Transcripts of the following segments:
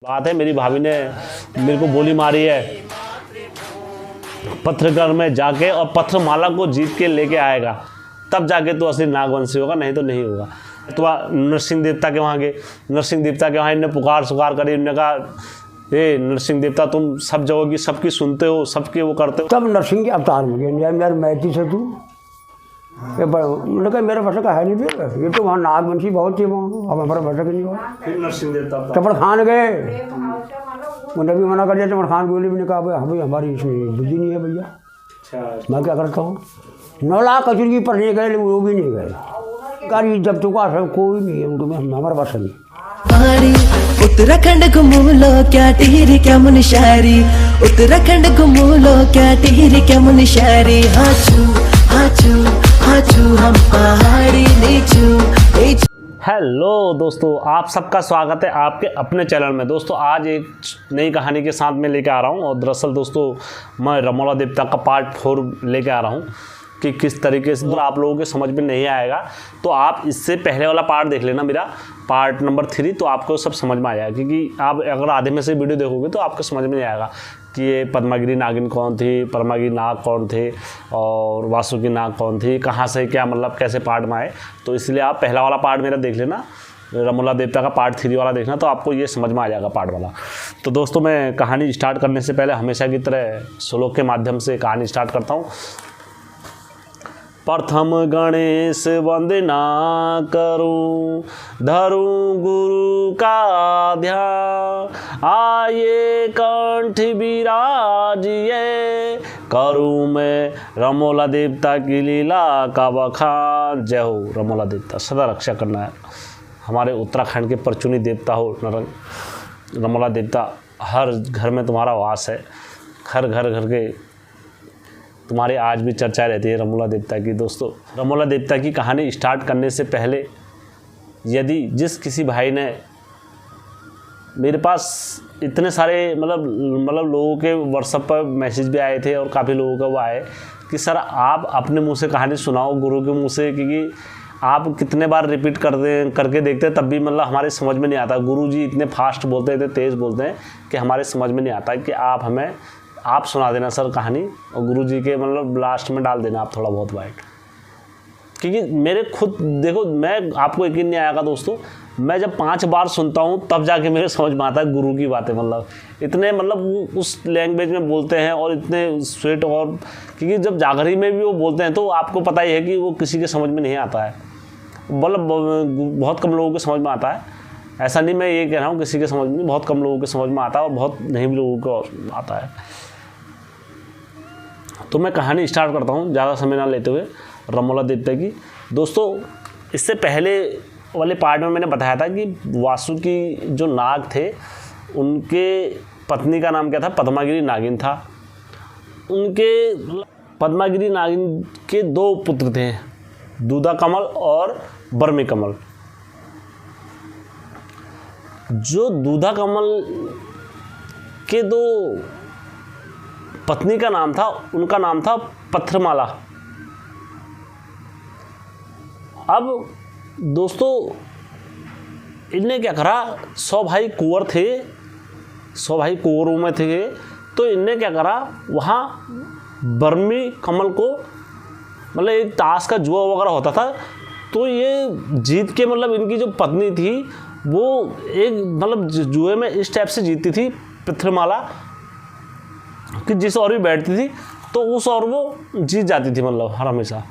बात है, मेरी भाभी ने मेरे को बोली मारी है पत्थरगढ़ में जाके और पत्थरमाला को जीत के लेके आएगा, तब जाके तो असली नागवंशी होगा, नहीं तो नहीं होगा। तो नरसिंह देवता के वहाँ गए, नरसिंह देवता के वहाँ इन्हें पुकार सुकार करी, इन्होंने कहा ए नरसिंह देवता तुम सब जगह की सबकी सुनते हो, सबके वो करते हो। तब नरसिंह के अवतार में गए, यार मैती से तू कहा मेरा भसक है नहीं फिर, ये तो वहाँ नागवंशी बहुत थी वहाँ, अब हमारा भसक नहीं हुआ। फिर नरसिंह देवता चपड़ खान गए, उन्हें भी मना कर दिया। चपड़ खान बोली भी ने कहा भाई हमारी इसमें बुद्धि नहीं है भैया, मैं क्या करता हूँ। 9 लाख कचूर की पढ़ने गए, लेकिन वो भी नहीं गए। गाड़ी जब तक आ कोई नहीं है उनको, हमारा बस नहीं। उत्तराखंड घूमू लो क्या टिहरी क्या मुनिशारी, उत्तराखंड घूमू लो क्या टिहरी क्या मुनिशारी। हाचू हम पहाड़ी नीचू। हेलो दोस्तों, आप सबका स्वागत है आपके अपने चैनल में। दोस्तों आज एक नई कहानी के साथ में लेके आ रहा हूँ, और दरअसल दोस्तों मैं रमोला देवता का पार्ट 4 लेके आ रहा हूँ कि किस तरीके से आप लोगों के समझ में नहीं आएगा तो आप इससे पहले वाला पार्ट देख लेना, मेरा पार्ट नंबर 3, तो आपको सब समझ में आ जाएगा। क्योंकि आप अगर आधे में से वीडियो देखोगे तो आपको समझ में नहीं आएगा कि ये पद्मागिरी नागिन कौन थी, परमागिरी नाग कौन थे, और वासुकी नाग कौन थी, कहाँ से क्या मतलब कैसे पार्ट में आए। तो इसलिए आप पहला वाला पार्ट मेरा देख लेना, रमोला देवता का पार्ट 3 वाला देखना, तो आपको ये समझ में आ जाएगा पार्ट वाला। तो दोस्तों मैं कहानी स्टार्ट करने से पहले हमेशा की तरह श्लोक के माध्यम से कहानी स्टार्ट करता हूँ। प्रथम गणेश वंदना करूं, धरूं गुरु का ध्यान, आये कंठ विराजिए, करूं मैं रमोला देवता की लीला का बखान। जय हो रमोला देवता, सदा रक्षा करना है। हमारे उत्तराखंड के परचुनी देवता हो रमोला देवता, हर घर में तुम्हारा वास है, हर घर के तुम्हारे आज भी चर्चा रहती है रमोला देवता की। दोस्तों रमोला देवता की कहानी स्टार्ट करने से पहले यदि जिस किसी भाई ने मेरे पास इतने सारे मतलब लोगों के व्हाट्सएप पर मैसेज भी आए थे और काफ़ी लोगों का वो आए कि सर आप अपने मुंह से कहानी सुनाओ गुरु के मुंह से, क्योंकि आप कितने बार रिपीट करके देखते हैं तब भी मतलब हमारे समझ में नहीं आता। गुरु जी इतने फास्ट बोलते हैं, इतने तेज़ बोलते हैं कि हमारे समझ में नहीं आता कि आप सुना देना सर कहानी, और गुरु जी के मतलब लास्ट में डाल देना आप थोड़ा बहुत वाइट। क्योंकि मेरे खुद देखो, मैं आपको यकीन नहीं आएगा दोस्तों, मैं जब 5 बार सुनता हूँ तब जाके मेरे समझ में आता है गुरु की बातें। मतलब इतने मतलब उस लैंग्वेज में बोलते हैं और इतने स्वीट, और क्योंकि जब जागरी में भी वो बोलते हैं तो आपको पता ही है कि वो किसी के समझ में नहीं आता है, मतलब बहुत कम लोगों के समझ में आता है। ऐसा नहीं मैं ये कह रहा हूँ किसी के समझ में नहीं, बहुत कम लोगों के समझ में आता है और बहुत नहीं भी लोगों को आता है। तो मैं कहानी स्टार्ट करता हूँ ज़्यादा समय ना लेते हुए रमोला देवता की। दोस्तों इससे पहले वाले पार्ट में मैंने बताया था कि वासुकी जो नाग थे उनके पत्नी का नाम क्या था, पद्मागिरी नागिन था। उनके पद्मागिरी नागिन के 2 पुत्र थे, दूधा कमल और बर्मी कमल। जो दूधा कमल के 2 पत्नी का नाम था, उनका नाम था पत्थरमाला। अब दोस्तों इनने क्या करा, 100 भाई कुंवर थे, 100 भाई कुंवरों में थे, तो इनने क्या करा वहाँ बर्मी कमल को मतलब एक ताश का जुआ वगैरह होता था, तो ये जीत के मतलब इनकी जो पत्नी थी वो एक मतलब जुए में इस टाइप से जीतती थी पत्थरमाला कि जिस और भी बैठती थी तो उस और वो जीत जाती थी, मतलब हर हमेशा।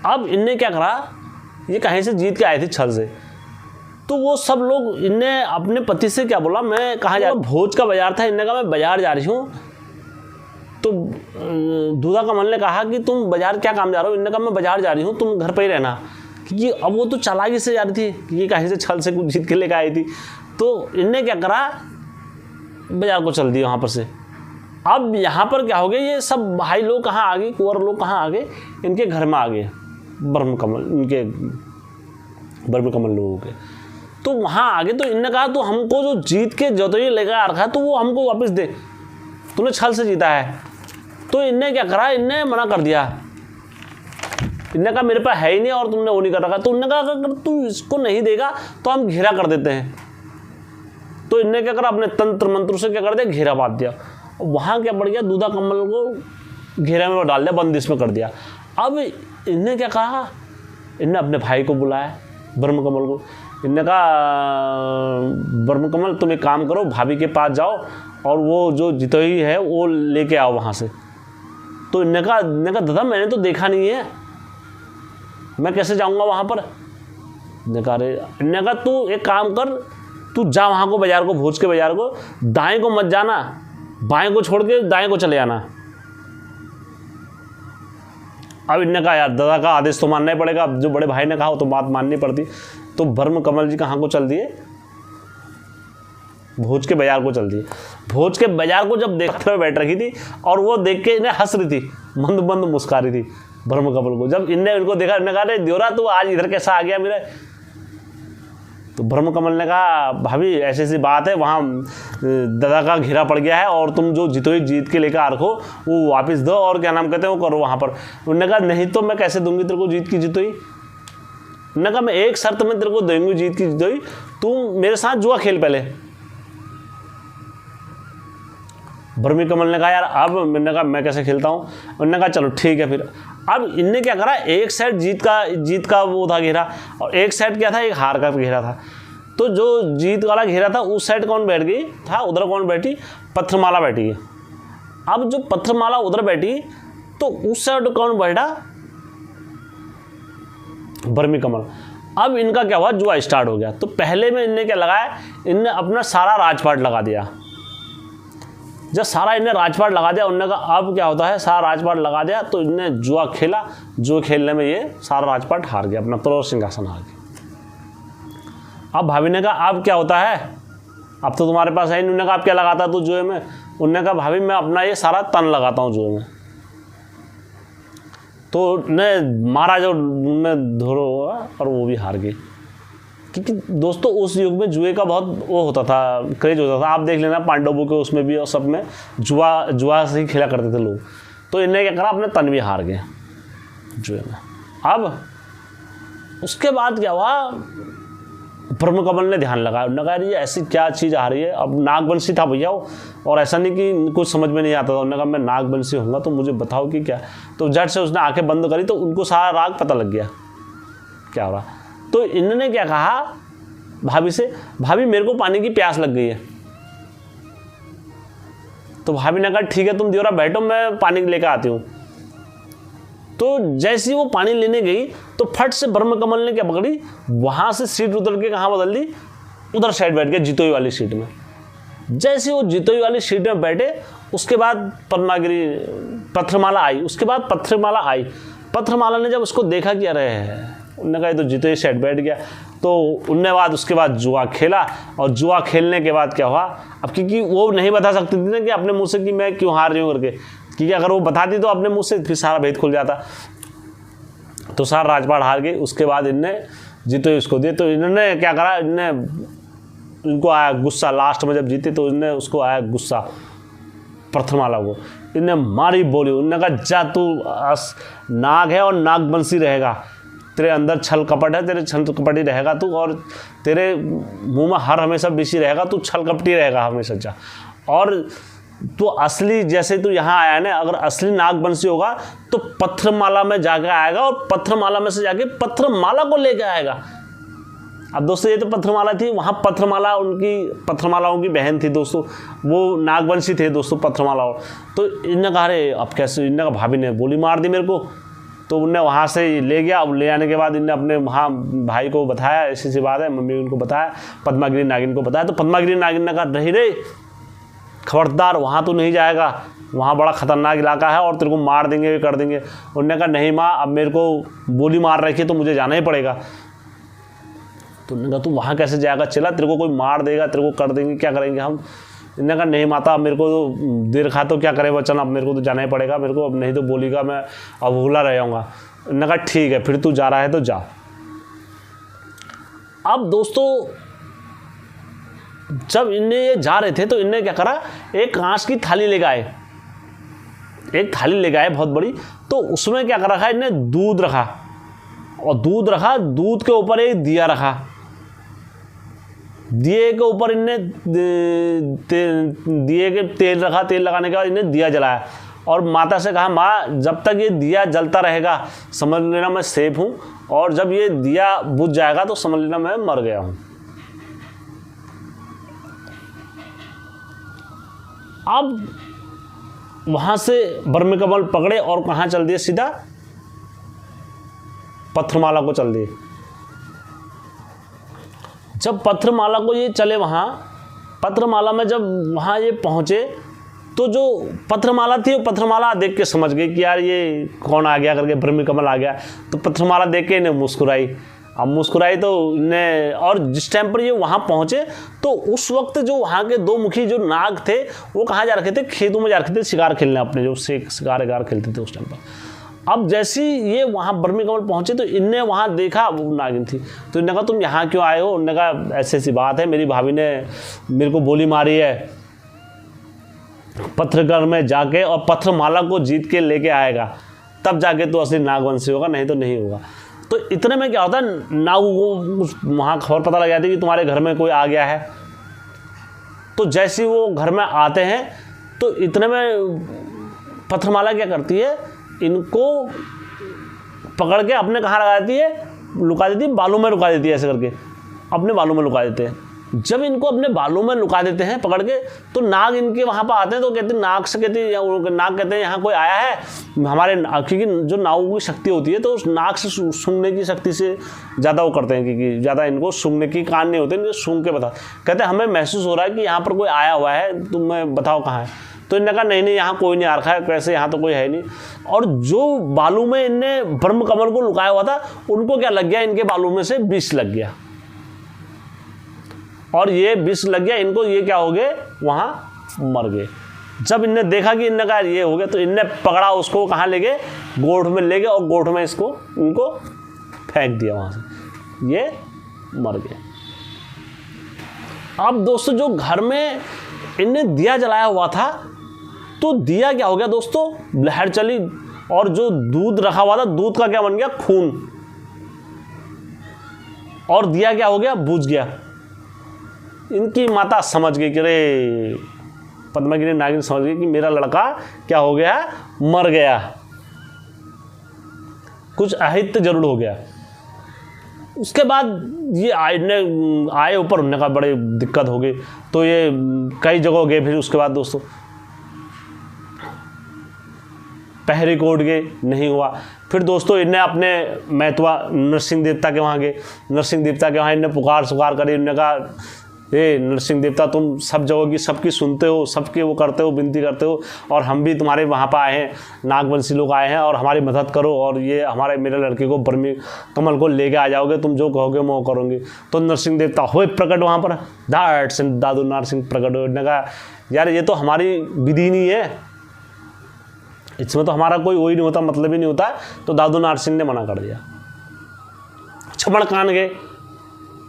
अब इनने क्या करा, ये कहीं से जीत के आए थे छल से, तो वो सब लोग इनने अपने पति से क्या बोला, मैं कहाँ जा रहा हूँ, भोज का बाजार था, इनने कहा मैं बाजार जा रही हूँ। तो दूधा कमल ने कहा कि तुम बाजार क्या काम जा रहे हो, इनने कहा मैं बाजार जा रही हूँ, तुम घर पर ही रहना। क्योंकि अब वो तो चालाकी से जा रही थी, क्योंकि कहीं से छल से कुछ जीत के लेकर आई थी। तो इनने क्या करा, बाजार को चल दिया वहाँ पर से। अब यहाँ पर क्या हो गया, ये सब भाई लोग कहाँ आ गए, कुंवर लोग कहाँ आ गए, इनके घर में आ गए बर्म कमल, इनके बर्म कमल लोगों के। तो वहाँ आ गए, तो इनने कहा तो हमको जो जीत के जो तो ये लेकर आ रखा है तो वो हमको वापस दे, तूने छल से जीता है। तो इनने क्या करा, इनने मना कर दिया, इनने कहा मेरे पास है ही नहीं और तुमने वो नहीं कर रखा। तो उन्होंने कहा अगर तू इसको नहीं देगा तो हम घेरा कर देते हैं, तो इनने क्या करा, अपने तंत्र मंत्र से क्या कर दिया, घेरा बांध दिया। वहाँ क्या पड़ गया, दूधा कमल को घेरे में डाल दिया, बंदिश में कर दिया। अब इनने क्या कहा, इनने अपने भाई को बुलाया ब्रह्म कमल को। इनने कहा, ब्रह्म कमल तुम एक काम करो, भाभी के पास जाओ और वो जो जितोई है वो लेके आओ वहाँ से। तो इनने कहा दादा मैंने तो देखा नहीं है, मैं कैसे जाऊँगा वहाँ पर। इनने कहा तू एक काम कर, तू जा वहाँ को बाजार को, भोज के बाजार को, दाएं को मत जाना, बाएं को छोड़ के दाएं को चले जाना। अब इनने कहा यार दादा का आदेश तो मानना ही पड़ेगा, अब जो बड़े भाई ने कहा वो तो बात माननी पड़ती। तो ब्रह्म कमल जी कहाँ को चल दिए, भोज के बाजार को चल दिए। भोज के बाजार को जब देखते हुए बैठ रखी थी और वो देख के इन्हें हंस रही थी, मंद मंद मुस्का रही थी ब्रह्म कमल को। जब इनने उनको देखा, इन्होंने कहा, अरे द्योरा तू आज इधर कैसा आ गया मेरे। तो ब्रह्म कमल ने कहा, भाभी ऐसी ऐसी बात है, वहाँ दादा का घेरा पड़ गया है और तुम जो जितोई जीत के लेकर आ रखो वो वापस दो और क्या नाम कहते हैं वो करो वहाँ पर। उन्होंने कहा नहीं तो मैं कैसे दूंगी तेरे को जीत की जितोई। उन्होंने कहा मैं एक शर्त में तेरे को दूंगी जीत की जितोई, तू मेरे साथ जुआ खेल पहले। ब्रह्म कमल ने कहा यार अब, मैंने कहा मैं कैसे खेलता हूँ। उन्होंने कहा चलो ठीक है फिर। अब इनने क्या करा, एक साइड जीत का वो था घेरा और एक साइड क्या था, एक हार का घेरा था। तो जो जीत वाला घेरा था उस साइड कौन बैठ गई था, उधर कौन बैठी, पत्थरमाला बैठी है। अब जो पत्थरमाला उधर बैठी तो उस साइड कौन बैठा, ब्रह्म कमल। अब इनका क्या हुआ, जुआ स्टार्ट हो गया। तो पहले में इनने क्या लगाया, इनने अपना सारा राजपाट लगा दिया। जब सारा इन्हें राजपाट लगा दिया, उन्होंने कहा अब क्या होता है, सारा राजपाट लगा दिया। तो इनने जुआ खेला, जुआ खेलने में ये सारा राजपाट हार गया, अपना करोड़ सिंहासन हार गया। अब भाभी ने कहा अब क्या होता है, अब तो तुम्हारे पास है। उन्होंने कहा आप क्या लगाता तू जुए में। उन्होंने कहा भाभी मैं अपना ये सारा तन लगाता हूँ जुए में। तो ने मारा जो धोरो और वो भी हार गई। क्योंकि दोस्तों उस युग में जुए का बहुत वो होता था, क्रेज होता था। आप देख लेना पांडवों के उसमें भी और सब में जुआ से ही खेला करते थे लोग। तो इन्हें क्या करा, अपने तन भी हार गए जुए में। अब उसके बाद क्या हुआ, ब्रह्म कमल ने ध्यान लगाया। उन्होंने कहा ये ऐसी क्या चीज़ आ रही है। अब नागवंशी था भैया वो, और ऐसा नहीं कि कुछ समझ में नहीं आता था। उन्होंने कहा मैं नागवंशी होऊंगा तो मुझे बताओ कि क्या। तो झट से उसने आंखें बंद करी तो उनको सारा राग पता लग गया क्या हो रहा। तो इन्होंने क्या कहा भाभी से, भाभी मेरे को पानी की प्यास लग गई है। तो भाभी ने कहा ठीक है तुम दियोरा बैठो, मैं पानी लेकर आती हूँ। तो जैसे वो पानी लेने गई तो फट से ब्रह्म कमल ने क्या पकड़ी, वहां से सीट उतर के कहाँ बदल दी, उधर साइड बैठ गए जितोई वाली सीट में। जैसे वो जितोई वाली सीट में बैठे उसके बाद पद्मागिरी पत्थरमाला आई। उसके बाद पत्थरमाला आई। पत्थरमाला ने जब उसको देखा कि अरे उनने कहा तो जितोई साइड बैठ गया। तो उनने बाद उसके बाद जुआ खेला। और जुआ खेलने के बाद क्या हुआ, अब क्योंकि वो नहीं बता सकती थी ना कि अपने मुंह से कि मैं क्यों हार रही हूँ करके, क्योंकि अगर वो बताती तो अपने मुंह से फिर सारा भेद खुल जाता। तो सारा राजपाट हार गई। उसके बाद इनने जीते उसको दिए। तो इन्होंने क्या करा, इनको आया गुस्सा। लास्ट में जब जीते तो इनने उसको आया गुस्सा पत्थरमाला को। इनने मारी बोली। उन्होंने कहा जा तू नाग है और नागवंशी रहेगा, तेरे अंदर छल कपट है, तेरे छल कपटी रहेगा तू, और तेरे मुंह में हर हमेशा विषी रहेगा, तू छल कपटी रहेगा हमेशा जा। और तो असली जैसे तू यहाँ आया ना, अगर असली नागवंशी होगा तो पत्थरमाला में जाके आएगा और पत्थरमाला में से जाके पत्थरमाला को लेके आएगा। अब दोस्तों ये तो पत्थरमाला थी, वहाँ पत्थरमालाओं की बहन थी दोस्तों, वो नागवंशी थे दोस्तों पत्थरमालाओं। तो इनने कहा अरे अब कैसे, इनने कहा भाभी ने बोली मार दी मेरे को। तो उनने वहाँ से ले गया। अब ले आने के बाद इनने अपने वहाँ भाई को बताया ऐसी सी बात है, मम्मी उनको बताया, पद्मागिरी नागिन को बताया। तो पद्मागिरी नागिन ने कहा नहीं रे खबरदार, वहाँ तो नहीं जाएगा, वहाँ बड़ा ख़तरनाक इलाका है और तेरे को मार देंगे कर देंगे। उन्होंने कहा नहीं माँ, अब मेरे को बोली मार रखी है तो मुझे जाना ही पड़ेगा। तो उन्होंने कहा तू वहाँ कैसे जाएगा, चला तेरे को कोई मार देगा, तेरे को कर देंगे, क्या करेंगे हम। इन्होंने कहा नहीं माता, अब मेरे को तो देर खा तो क्या करे वचन, अब मेरे को तो जाना ही पड़ेगा मेरे को, अब नहीं तो बोलेगा मैं अब भूला रह जाऊँगा। इन्होंने कहा ठीक है फिर तू जा रहा है तो जा। अब दोस्तों जब इनने ये जा रहे थे तो इनने क्या करा, एक कांच की थाली ले गए, एक थाली ले गए बहुत बड़ी। तो उसमें क्या कर रखा है, इनने दूध रखा और दूध के ऊपर एक दिया रखा। दिए के ऊपर इनने दिए के तेल रखा, तेल लगाने के बाद इन्हें दिया जलाया और माता से कहा, माँ जब तक ये दिया जलता रहेगा समझ लेना मैं सेफ हूँ, और जब ये दिया बुझ जाएगा तो समझ लेना मैं मर गया हूँ। अब वहाँ से ब्रह्मकमल पकड़े और कहाँ चल दिए, सीधा पत्थरमाला को चल दिए। जब पत्थरमाला को ये चले, वहाँ पत्थरमाला में जब वहाँ ये पहुँचे तो जो पत्थरमाला थी वो पत्थरमाला देख के समझ गई कि यार ये कौन आ गया करके, ब्रह्मकमल आ गया। तो पत्थरमाला देख के इन्हें मुस्कुराई। अब मुस्कुराई तो इन्हें, और जिस टाइम पर ये वहाँ पहुँचे तो उस वक्त जो वहाँ के दो मुखी जो नाग थे वो कहाँ जा रखे थे, खेतों में जा रखे थे शिकार खेलने, अपने जो शिकार खेलते थे उस टाइम पर। अब जैसे ये वहाँ ब्रह्मकमल पहुँचे तो इनने वहाँ देखा वो नागिन थी, तो इन्होंने कहा तुम यहाँ क्यों आए हो? उन्होंने कहा ऐसी ऐसी बात है, मेरी भाभी ने मेरे को गोली मारी है, पत्थरगढ़ में जाके और पत्थरमाला को जीत के लेके आएगा तब जाके तो असली नागवंशी होगा, नहीं तो नहीं होगा। तो इतने में क्या होता है, नाग को वहाँ खबर पता लग जाती है कि तुम्हारे घर में कोई आ गया है। तो जैसे वो घर में आते हैं तो इतने में पत्थरमाला क्या करती है, इनको पकड़ के अपने कहाँ लगा देती है, लुका देती है, बालों में लुका देती है, ऐसे करके अपने बालों में लुका देते हैं। जब इनको अपने बालों में लुका देते हैं पकड़ के, तो नाग इनके वहाँ पर आते हैं तो कहते हैं, नाग से कहते हैं, नाग कहते हैं यहाँ कोई आया है हमारे, क्योंकि जो नागों की शक्ति होती है तो उस नाग से सूंघने की शक्ति से ज़्यादा वो करते हैं, क्योंकि ज़्यादा इनको सूंघने की कान नहीं होते, इनको सूंघ के बता, कहते हैं हमें महसूस हो रहा है कि यहाँ पर कोई आया हुआ है, तुम्हें बताओ कहाँ है। तो इन्होंने कहा नहीं नहीं यहाँ कोई नहीं आ रखा है, कैसे यहाँ तो कोई है नहीं। और जो बालू में इनने ब्रह्मकमल को लुकाया हुआ था उनको क्या लग गया, इनके बालू में से विष लग गया, और ये विष लग गया इनको, ये क्या हो गए, वहाँ मर गए। जब इनने देखा कि इनने कहा ये हो गया तो इनने पकड़ा उसको, कहाँ ले गए, गोठ में ले गए, और गोठ में इसको इनको फेंक दिया वहाँ से, ये मर गए। अब दोस्तों जो घर में इनने दिया जलाया हुआ था तो दिया क्या हो गया दोस्तों, लहर चली, और जो दूध रखा हुआ था दूध का क्या बन गया, खून, और दिया क्या हो गया, बुझ गया। इनकी माता समझ गई कि रे, पद्मागिनी नागिन समझ गई कि मेरा लड़का क्या हो गया, मर गया, कुछ अहित जरूर हो गया। उसके बाद ये आए ऊपर, उन्होंने कहा बड़े दिक्कत हो गई, तो ये कई जगह गए। फिर उसके बाद दोस्तों पहरी कोट गए, नहीं हुआ। फिर दोस्तों इनने अपने महतवा नरसिंह देवता के वहाँ गए, नरसिंह देवता के वहाँ इनने पुकार सुकार करी, इन्होंने कहा ये नरसिंह देवता तुम सब जगह की सबकी सुनते हो, सबके वो करते हो, विनती करते हो, और हम भी तुम्हारे वहाँ पर आए हैं, नागवंशी लोग आए हैं, और हमारी मदद करो, और ये हमारे मेरे लड़के को ब्रह्मकमल को लेके आ जाओगे, तुम जो कहोगे मैं वो करूँगी। तो नरसिंह देवता हुए प्रकट वहाँ पर, धाट से दादू नारसिंह प्रकट हुए। ने कहा यार ये तो हमारी विधि नहीं है, इसमें तो हमारा कोई वही नहीं होता, मतलब ही नहीं होता। तो दादू नारसिंह ने मना कर दिया। चमड़ खान गए,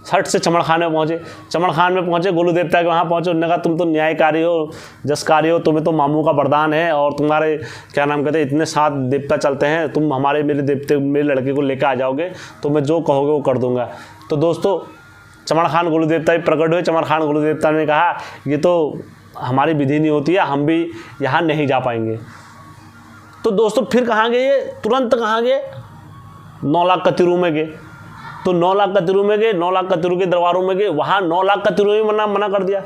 सट से चमड़ खान में पहुँचे। चमड़ खान में पहुँचे, गोलू देवता के वहाँ पहुँचे। उन्होंने कहा तुम तो न्यायकारी हो, जसकारी हो, तुम्हें तो मामू का वरदान है, और तुम्हारे क्या नाम कहते हैं इतने 7 देवता चलते हैं, तुम हमारे मेरे देवते मेरे लड़के को लेकर आ जाओगे तो मैं जो कहोगे वो कर दूंगा। तो दोस्तों चमड़ खान गोलू देवता भी प्रकट हुए। चमड़ खान गोलू देवता ने कहा ये तो हमारी विधि नहीं होती है, हम भी यहाँ नहीं जा पाएंगे। तो दोस्तों फिर कहाँ गए, ये तुरंत कहाँ गए, 9 लाख कतिरू में गए। तो 9 लाख कतिरू में गए, 9 लाख कतिरू के दरबारों में गए। वहाँ 9 लाख कतिरू में मना कर दिया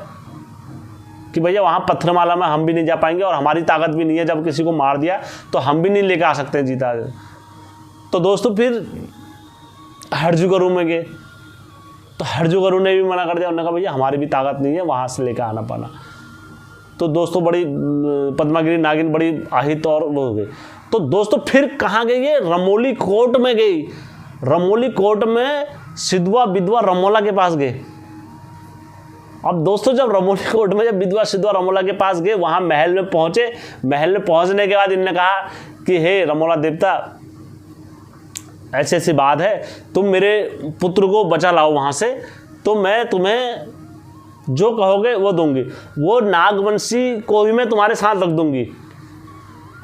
कि भैया वहाँ पत्थरमाला में हम भी नहीं जा पाएंगे, और हमारी ताकत भी नहीं है, जब किसी को मार दिया तो हम भी नहीं लेकर आ सकते जीता। तो दोस्तों फिर हरजुगरू में गए, तो हरजुगरू ने भी मना कर दिया। उन्होंने कहा भैया हमारी भी ताकत नहीं है वहाँ से लेकर आना पाना। तो दोस्तों बड़ी पद्मागिरी नागिन बड़ी आहित और वो हो गई। तो दोस्तों फिर कहाँ गई, ये रमोली कोर्ट में गई। रमोली कोर्ट में सिद्धवा विधवा रमोला के पास गए। अब दोस्तों जब रमोली कोर्ट में जब विधवा सिद्धवा रमोला के पास गए, वहाँ महल में पहुँचे। महल में पहुँचने के बाद इन्होंने कहा कि हे रमोला देवता, ऐसी ऐसी बात है, तुम मेरे पुत्र को बचा लाओ वहाँ से, तो मैं तुम्हें जो कहोगे वो दूंगी। वो नागवंशी को भी मैं तुम्हारे साथ रख दूंगी,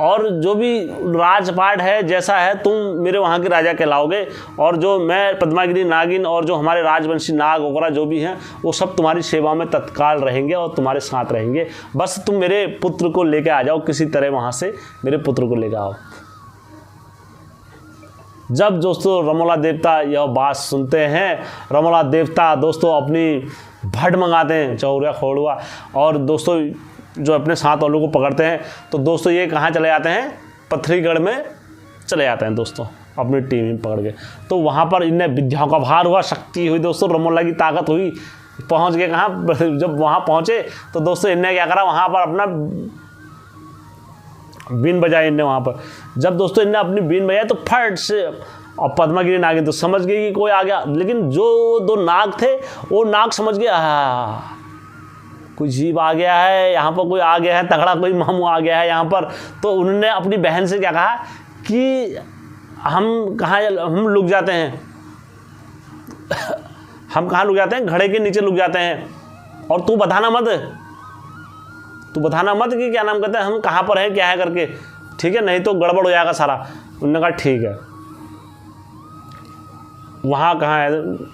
और जो भी राजपाट है जैसा है तुम मेरे वहाँ के राजा कहलाओगे, और जो मैं पद्मागिरी नागिन और जो हमारे राजवंशी नाग वगैरह जो भी हैं वो सब तुम्हारी सेवा में तत्काल रहेंगे और तुम्हारे साथ रहेंगे। बस तुम मेरे पुत्र को लेके आ जाओ, किसी तरह वहाँ से मेरे पुत्र को लेकर आओ। जब दोस्तों रमोला देवता यह बात सुनते हैं, रमोला देवता दोस्तों अपनी भट मंगाते हैं, चौरिया खोड़ुआ, और दोस्तों जो अपने साथ वालों को पकड़ते हैं। तो दोस्तों ये कहाँ चले जाते हैं, पथरीगढ़ में चले जाते हैं दोस्तों अपनी टीम पकड़ के। तो वहाँ पर इन्हें विद्याओं का भार हुआ, शक्ति हुई दोस्तों, रमोला की ताकत हुई। पहुँच गए कहाँ, जब वहाँ पहुँचे तो दोस्तों इन्हें क्या करा, वहाँ पर अपना बीन बजाई इनने वहाँ पर। जब दोस्तों इनने अपनी बीन बजाई तो फट से, और पद्मागिरी नागिन तो समझ गई कि कोई आ गया, लेकिन जो दो नाग थे वो नाग समझ गए कोई जीव आ गया है यहाँ पर, कोई आ गया है तगड़ा, कोई मामू आ गया है यहाँ पर। तो उन्होंने अपनी बहन से क्या कहा कि हम कहाँ, हम लुक जाते हैं हम कहाँ लुक जाते हैं, घड़े के नीचे लुक जाते हैं, और तू बताना मत कि क्या नाम कहते हैं, हम कहाँ पर हैं क्या है करके, ठीक है, नहीं तो गड़बड़ हो जाएगा सारा। उन्होंने कहा ठीक है। वहाँ कहाँ है,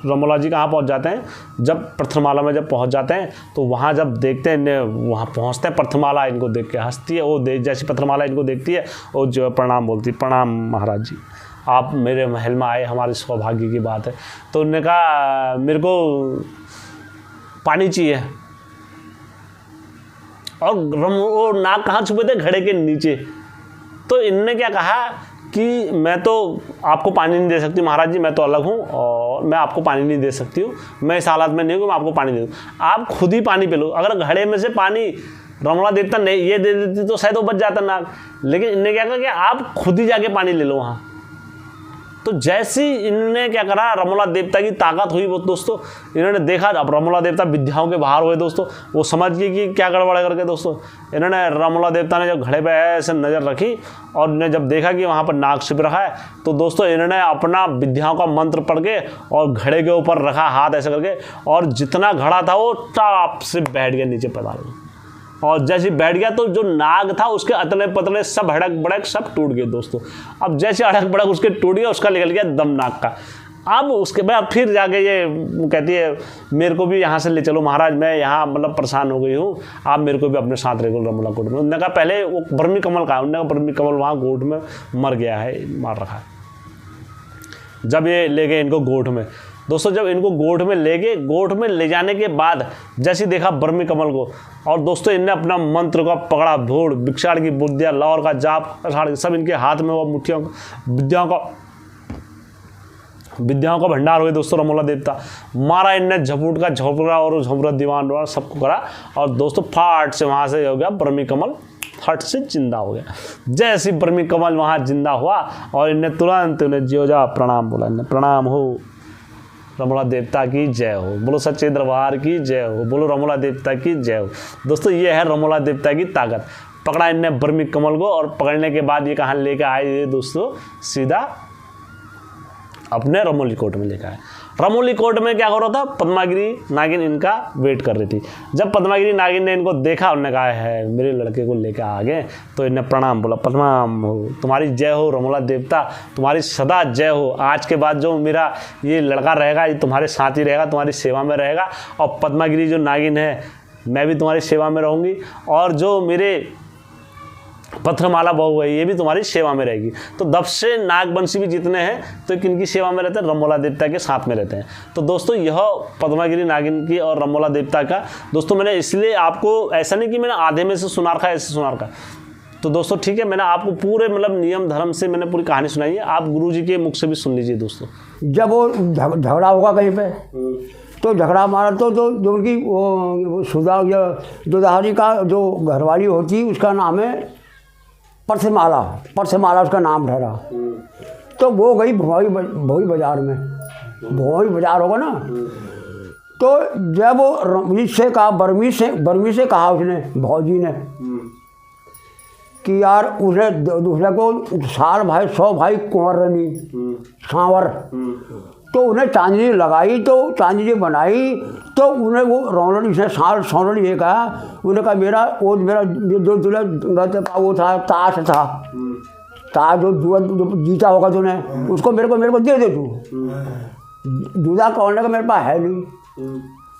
रमोला जी कहाँ पहुँच जाते हैं, जब पत्थरमाला में जब पहुँच जाते हैं तो वहाँ जब देखते हैं, वहाँ पहुँचते हैं, पत्थरमाला इनको देख के हंसती है, वो जैसी पत्थरमाला इनको देखती है वो जो प्रणाम बोलती है, प्रणाम महाराज जी, आप मेरे महल में आए, हमारे सौभाग्य की बात है। तो उन्होंने कहा मेरे को पानी चाहिए, और वो नाग कहाँ छुपे थे, घड़े के नीचे। तो इनने क्या कहा कि मैं तो आपको पानी नहीं दे सकती महाराज जी, मैं तो अलग हूँ और मैं आपको पानी नहीं दे सकती हूँ, मैं इस हालत में नहीं हूँ मैं आपको पानी दे दूँ, आप खुद ही पानी पी लो। अगर घड़े में से पानी रमोला देवता नहीं ये दे देती तो शायद वो बच जाता नाग, लेकिन इनने क्या कहा कि आप खुद ही जाके पानी ले लो वहाँ। तो जैसी इन्होंने क्या करा, रमोला देवता की ताकत हुई वो दोस्तों, इन्होंने देखा, अब रमोला देवता विद्याओं के बाहर हुए दोस्तों, वो समझ गए कि क्या गड़बड़ करके दोस्तों। इन्होंने रमोला देवता ने जब घड़े पे ऐसे नज़र रखी और इन्होंने जब देखा कि वहाँ पर नाग छिप रखा है, तो दोस्तों इन्होंने अपना विद्याओं का मंत्र पढ़ के और घड़े के ऊपर रखा हाथ ऐसे करके, और जितना घड़ा था वो टाप से बैठ गया नीचे पैदाल में, और जैसे बैठ गया तो जो नाग था उसके अतले पतले सब हड़क बड़क सब टूट गए दोस्तों। अब जैसे हड़क बड़क उसके टूट गया, उसका निकल गया दम नाग का। अब उसके बाद फिर जाके ये कहती है मेरे को भी यहाँ से ले चलो महाराज, मैं यहाँ मतलब परेशान हो गई हूँ, आप मेरे को भी अपने साथ रखो रमोला कोट में। उन्होंने कहा पहले वो बर्मी कमल का, उन्होंने कहा बर्मी कमल वहाँ गोट में मर गया है, मार रखा है। जब ये ले गए इनको गोठ में दोस्तों, जब इनको गोठ में ले गए, गोठ में ले जाने के बाद जैसे देखा बर्मी कमल को, और दोस्तों इनने अपना मंत्र का पकड़ा, भूड़ भिक्षाड़ की बुद्धियाँ, लाहौर का जाप सब इनके हाथ में, वो मुठ्ठियों विद्याओं का भंडार हुए दोस्तों। रमोला देवता मारा इनने झपूट का झोपड़ा और झोपड़ा दीवान सबको करा, और दोस्तों फाट से वहाँ से हो गया बर्मी कमल, फट से जिंदा हो गया। जैसे बर्मी कमल वहाँ जिंदा हुआ और इन्हें तुरंत उन्हें जियो जा प्रणाम बोला, इन्हें प्रणाम हो, रमोला देवता की जय हो, बोलो सच्चे दरबार की जय हो, बोलो रमोला देवता की जय हो। दोस्तों ये है रमोला देवता की ताकत। पकड़ा इनने बर्मी कमल को, और पकड़ने के बाद ये कहाँ लेकर आए दोस्तों, सीधा अपने रमोली कोट में लेकर आए। रमोली कोट में क्या हो रहा था, पद्मागिरी नागिन इनका वेट कर रही थी। जब पद्मागिरी नागिन ने इनको देखा, उन्होंने कहा है मेरे लड़के को लेकर आ गए, तो इन्हें प्रणाम बोला, प्रणाम हो, तुम्हारी जय हो रमोला देवता, तुम्हारी सदा जय हो। आज के बाद जो मेरा ये लड़का रहेगा ये तुम्हारे साथ ही रहेगा, तुम्हारी सेवा में रहेगा, और पद्मागिरी जो नागिन है मैं भी तुम्हारी सेवा में रहूँगी, और जो मेरे पत्थरमाला बहू है ये भी तुम्हारी सेवा में रहेगी। तो दब से नागवंशी भी जितने हैं तो किनकी सेवा में रहते हैं, रमोला देवता के साथ में रहते हैं। तो दोस्तों यह पद्मागिरी नागिन की और रमोला देवता का दोस्तों मैंने इसलिए आपको ऐसा नहीं कि मैंने आधे में से सुना रखा ऐसे सुना रखा, तो दोस्तों ठीक है, मैंने आपको पूरे मतलब नियम धर्म से मैंने पूरी कहानी सुनाई है, आप गुरु जी के मुख से भी सुन लीजिए दोस्तों। जब वो झगड़ा होगा कहीं पे तो झगड़ा मारा तो जो उनकी वो सुधा जो दहारी का जो घरवाली होती उसका नाम है परसमाला उसका नाम ठहरा। तो वो गई भोई बाजार में, भोई बाजार होगा ना, तो जब वो इससे कहा बर्मी से कहा उसने भौजी ने कि यार दूसरे को साल भाई 100 भाई कुंवर रनी सांवर, तो उन्हें चांदनी लगाई, तो चांदनी बनाई, तो उन्हें वो रौनड़ी से सोनड़ी ये कहा, उन्हें कहा मेरा जो दूल्हा वो था ताश था, ताश जो जीता होगा तूने उसको मेरे को दे दे तू। दूल्हा कौन का मेरे पास है नहीं,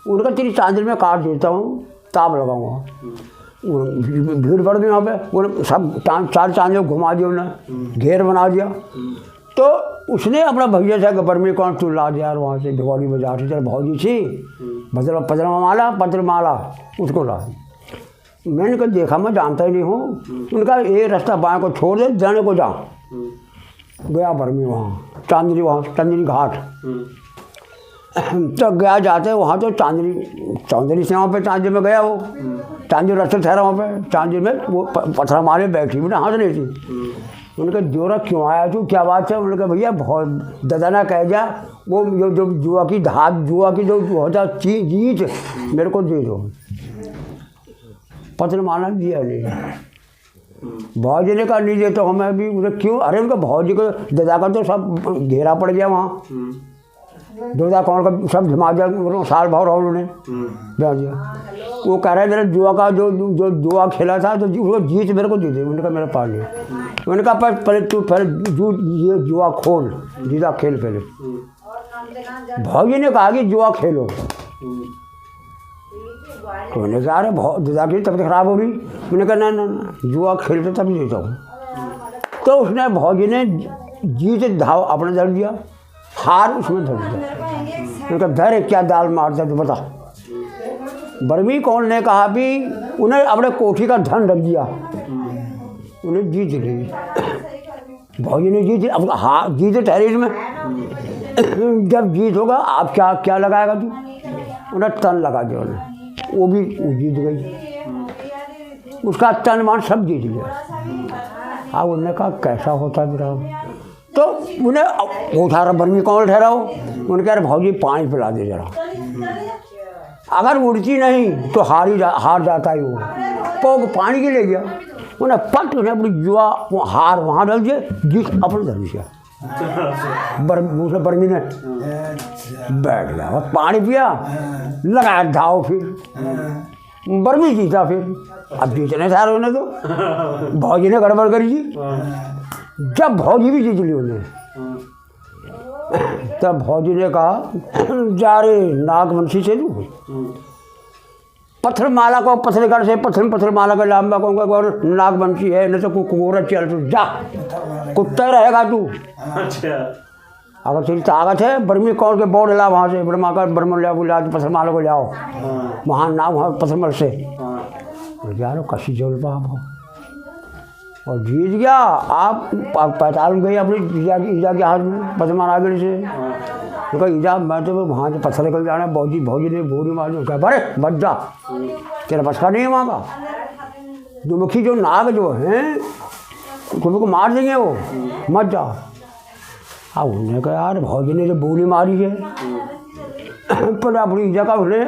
उनका तेरी चांदनी में काट देता हूँ, ताप लगाऊंगा। भीड़ पड़ गई वहाँ पे, वो सब 4 चांदनी घुमा दिया, उन्हें घेर बना दिया। तो उसने अपना भैया से बर्मी कौन तू ला दिया वहाँ से भिगौली बाजार से, चल भौजी थी पत्रमाला उसको ला। मैंने कहा देखा मैं जानता ही नहीं हूँ। उनका ये रास्ता बाएं को छोड़ दे, जाने को जा। गया बर्मी वहाँ चांदनी घाट। तो गया जाते वहाँ तो चांदनी से वहाँ पे चांदनी में गया, वो चांदनी रास्ते ठहरा वहाँ पे। चांदनी में वो पत्थर मारे बैठी मैंने हंस रही थी। उनका जोरा क्यों आया तू, क्या बात है? उन्होंने कहा भैया बहुत ददाना कह जा, वो जो जुआ की जो होता जीत मेरे को दे दो। पत्र माना दिया नहीं। भौजी ने कहा नहीं देता हूँ मैं अभी। उन्हें क्यों? अरे उनका भौजी को ददा का तो सब घेरा पड़ गया वहाँ, दूधा कौन का सब जमा दिया, साल भर और उन्होंने भेज दिया। वो कह रहे मेरे जुआ का जो जुआ खेला था तो वो जीत मेरे को दे दे। उन्होंने कहा मेरे पास नहीं। उन्होंने कहा पहले तू ये जुआ खोल, जीता खेल पहले। भौजी ने कहा कि जुआ खेलो। तो उन्होंने कहा अरे दूधा की तबीयत खराब हो गई। मैंने कहा ना जुआ खेलते तभी देता हूँ। तो उसने भौजी ने जीत धाव अपने धर दिया, हार उसमें धर दिया। उनका धैर्य क्या दाल मारता तो बता। बर्मी कौन ने कहा भी उन्हें अपने कोठी का धन रख दिया, उन्हें जीत ली। भौजी ने जीत, अब हाँ जीत ठहरी में। जब जीत होगा आप क्या लगाएगा तू? उन्हें तन लगा दिया, उन्हें वो भी जीत गई। उसका तन मान सब जीत लिया। हाँ उन्होंने कहा कैसा होता मेरा। तो उन्हें उठा रहा बर्मी कौन ठहरा हो। उन्होंने कहा भौजी पानी पिला दे जरा। अगर उड़ती नहीं तो हार जाता ही वो। पोग पानी के ले गया। उन्हें पट उन्हें अपनी जुआ हार वहाँ डाल दिए, जीत अपने धर दिया। बर्मी ने बैठ गया और पानी पिया, लगाया धाव। फिर बर्मी जीता। फिर अब जीतने था उन्हें तो भौजी ने गड़बड़ करी थी। जब भौजी भी जीत ली उन्हें, तब भौजी ने कहा जा रे नागवंशी से तू पत्थर माला को पत्थरगढ़ से पत्थर माला का लांबा कहूँगा नागवंशी है, नहीं तो कुकुरा चल तू जा, कुत्ता रहेगा तू। अच्छा अगर तेरी ताकत है बर्मी कौन के बोर्ड ला वहाँ से, ब्रह्मा का ब्रह्म लिया बुला पत्थर माला को ले आओ वहाँ नाम वहाँ पत्थरमल से यारो कसी जोल पाप और जीत गया। आप 45 गई अपनी ईजा के हाथ में पत्थर आगे से। तो ईजा मैं तो वहाँ से पत्थर निकल जाना। भौजी ने बोरी मार दी। कहा अरे बच जा, तेरा बस का नहीं है वहाँ का। दुमुखी जो नाग जो हैं तुमको मार देंगे वो, मत जा। हाँ उन्होंने कहा यार भौजी ने जो बोली मारी है पर अपनी ईजा का उसने